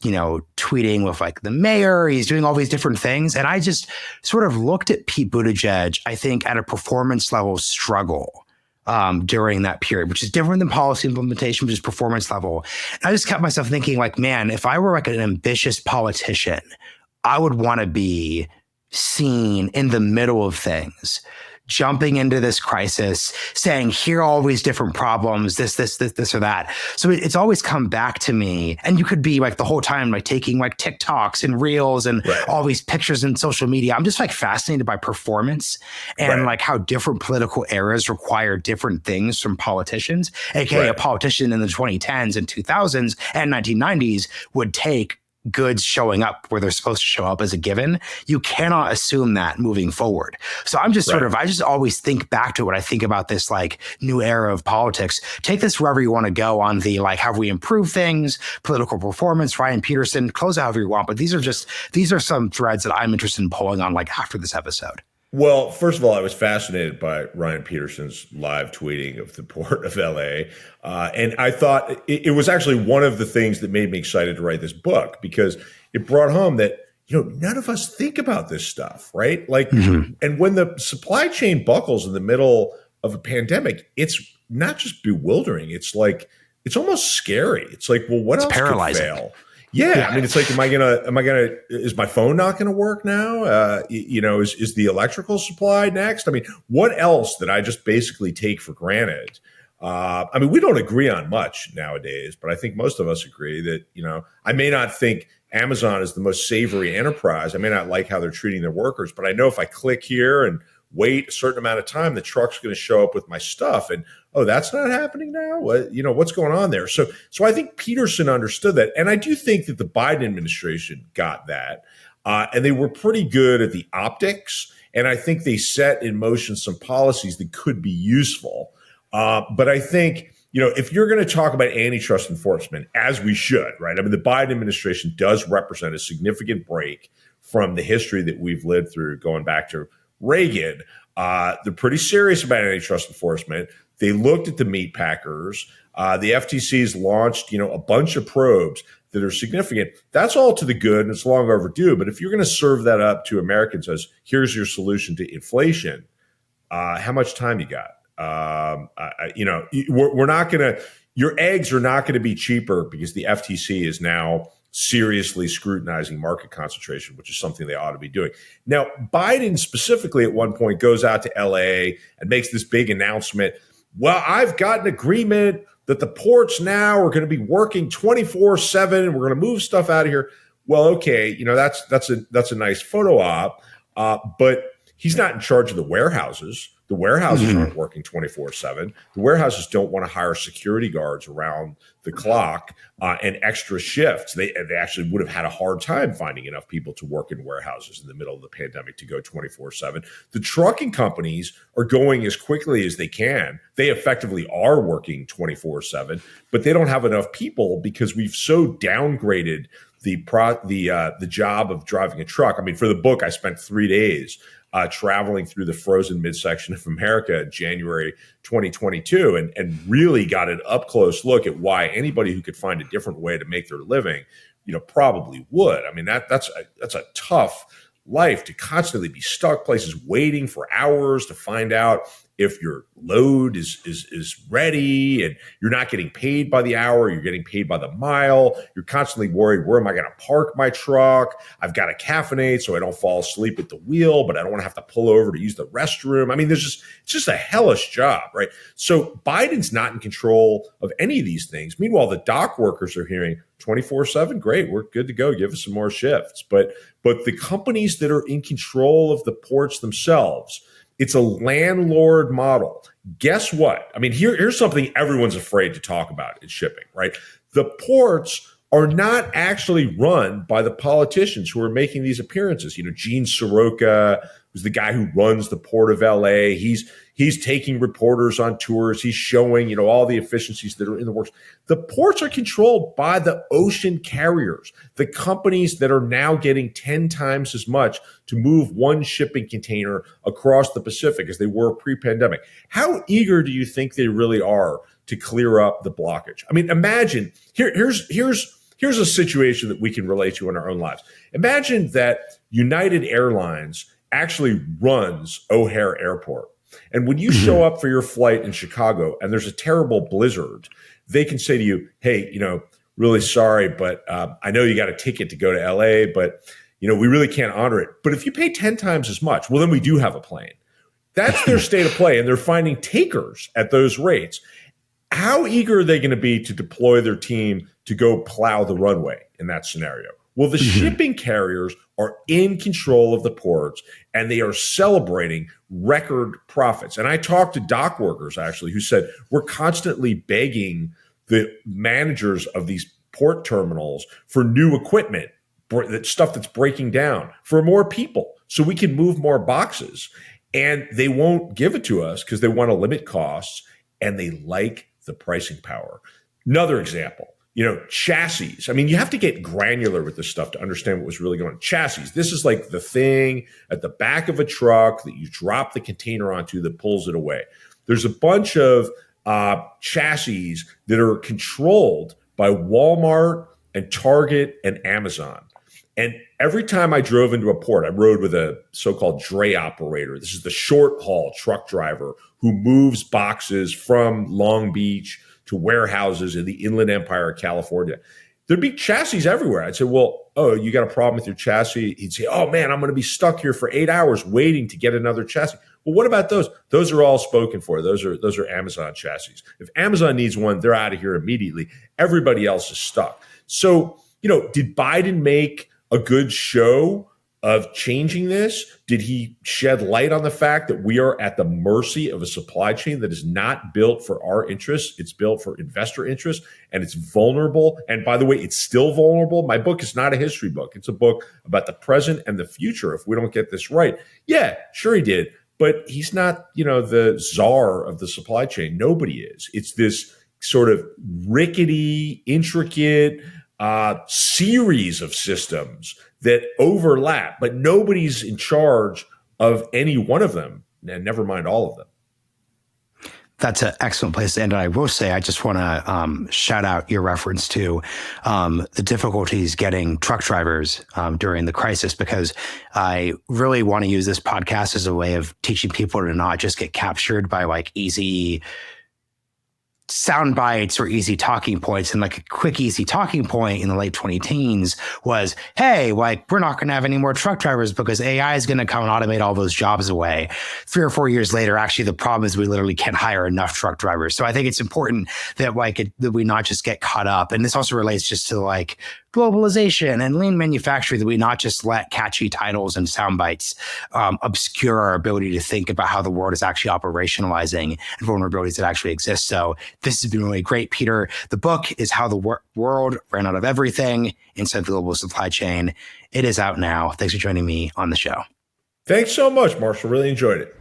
Speaker 1: tweeting with like the mayor. He's doing all these different things. And I just sort of looked at Pete Buttigieg, I think, at a performance level struggle during that period, which is different than policy implementation, which is performance level. And I just kept myself thinking like, man, if I were like an ambitious politician, I would want to be seen in the middle of things, jumping into this crisis, saying, here are all these different problems, this, or that. So it's always come back to me. And you could be like the whole time, like taking like TikToks and reels and all these pictures in social media. I'm just like fascinated by performance and like how different political eras require different things from politicians, aka a politician in the 2010s and 2000s and 1990s would take goods showing up where they're supposed to show up as a given. You cannot assume that moving forward. So I'm just I just always think back to what I think about this like new era of politics. Take this wherever you want to go on the like, have we improved things, political performance, Ryan Peterson, close out however you want. But these are some threads that I'm interested in pulling on like after this episode.
Speaker 2: Well, first of all, I was fascinated by Ryan Peterson's live tweeting of the port of LA. And I thought it was actually one of the things that made me excited to write this book, because it brought home that, none of us think about this stuff, right? Like, and when the supply chain buckles in the middle of a pandemic, it's not just bewildering. It's like, it's almost scary. It's like, well, what else could fail? Yeah. I mean, it's like, is my phone not going to work now? Is the electrical supply next? I mean, what else did I just basically take for granted? We don't agree on much nowadays, but I think most of us agree that, I may not think Amazon is the most savory enterprise. I may not like how they're treating their workers, but I know if I click here and wait a certain amount of time, the truck's going to show up with my stuff. And, oh, that's not happening now? What's going on there? So I think Peterson understood that. And I do think that the Biden administration got that. And they were pretty good at the optics. And I think they set in motion some policies that could be useful. But I think, if you're going to talk about antitrust enforcement, as we should, right? I mean, the Biden administration does represent a significant break from the history that we've lived through going back to Reagan. They're pretty serious about antitrust enforcement. They looked at the meat packers. The FTC's launched, a bunch of probes that are significant. That's all to the good, and it's long overdue. But if you're going to serve that up to Americans as here's your solution to inflation, how much time you got? We're not going to. Your eggs are not going to be cheaper because the FTC is now seriously scrutinizing market concentration, which is something they ought to be doing. Now, Biden specifically at one point goes out to LA and makes this big announcement. Well, I've got an agreement that the ports now are going to be working 24/7. We're going to move stuff out of here. Well, okay, that's a nice photo op, but he's not in charge of the warehouses. The warehouses aren't working 24/7. The warehouses don't want to hire security guards around the clock and extra shifts. They actually would have had a hard time finding enough people to work in warehouses in the middle of the pandemic to go 24/7. The trucking companies are going as quickly as they can. They effectively are working 24/7, but they don't have enough people because we've so downgraded the job of driving a truck. I mean, for the book, I spent 3 days traveling through the frozen midsection of America in January 2022 and really got an up close look at why anybody who could find a different way to make their living, probably would. I mean, that's a tough life to constantly be stuck places waiting for hours to find out if your load is ready, and you're not getting paid by the hour, you're getting paid by the mile. You're constantly worried, where am I going to park my truck? I've got to caffeinate so I don't fall asleep at the wheel, but I don't want to have to pull over to use the restroom. I mean, it's just a hellish job, right? So Biden's not in control of any of these things. Meanwhile, the dock workers are hearing 24/7, great, we're good to go, give us some more shifts. But the companies that are in control of the ports themselves, it's a landlord model. Guess what? I mean, here's something everyone's afraid to talk about in shipping, right? The ports are not actually run by the politicians who are making these appearances. Gene Soroka, who's the guy who runs the Port of LA. He's taking reporters on tours. He's showing, all the efficiencies that are in the works. The ports are controlled by the ocean carriers, the companies that are now getting 10 times as much to move one shipping container across the Pacific as they were pre-pandemic. How eager do you think they really are to clear up the blockage? I mean, imagine here's a situation that we can relate to in our own lives. Imagine that United Airlines actually runs O'Hare Airport. And when you show up for your flight in Chicago and there's a terrible blizzard, they can say to you, hey, really sorry, but I know you got a ticket to go to LA, but we really can't honor it. But if you pay 10 times as much, well, then we do have a plane. That's their state of play, and they're finding takers at those rates. How eager are they going to be to deploy their team to go plow the runway in that scenario? Well, the shipping carriers are in control of the ports, and they are celebrating record profits. And I talked to dock workers, actually, who said, we're constantly begging the managers of these port terminals for new equipment, stuff that's breaking down, for more people, so we can move more boxes. And they won't give it to us because they want to limit costs, and they like the pricing power. Another example, chassis. I mean, you have to get granular with this stuff to understand what was really going on. Chassis. This is like the thing at the back of a truck that you drop the container onto that pulls it away. There's a bunch of chassis that are controlled by Walmart and Target and Amazon. And every time I drove into a port, I rode with a so-called dray operator. This is the short haul truck driver who moves boxes from Long Beach to warehouses in the Inland Empire of California. There'd be chassis everywhere. I'd say, well, you got a problem with your chassis? He'd say, oh man, I'm going to be stuck here for 8 hours waiting to get another chassis. Well, what about those? Those are all spoken for. Those are Amazon chassis. If Amazon needs one, they're out of here immediately. Everybody else is stuck. So, did Biden make a good show of changing this? Did he shed light on the fact that we are at the mercy of a supply chain that is not built for our interests? It's built for investor interests, and it's vulnerable. And by the way, it's still vulnerable. My book is not a history book. It's a book about the present and the future if we don't get this right. Yeah, sure he did. But he's not, the czar of the supply chain. Nobody is. It's this sort of rickety, intricate series of systems that overlap, but nobody's in charge of any one of them, and never mind all of them.
Speaker 1: That's an excellent place to end. And I will say, I just want to shout out your reference to the difficulties getting truck drivers during the crisis, because I really want to use this podcast as a way of teaching people to not just get captured by like easy sound bites or easy talking points. And like a quick, easy talking point in the late 2010s was, hey, like we're not going to have any more truck drivers because AI is going to come and automate all those jobs away. 3 or 4 years later, actually, the problem is we literally can't hire enough truck drivers. So I think it's important that that we not just get caught up. And this also relates just to like globalization and lean manufacturing, that we not just let catchy titles and sound bites obscure our ability to think about how the world is actually operationalizing and vulnerabilities that actually exist. So this has been really great, Peter. The book is How the World Ran Out of Everything Inside the Global Supply Chain. It is out now. Thanks for joining me on the show.
Speaker 2: Thanks so much, Marshall. Really enjoyed it.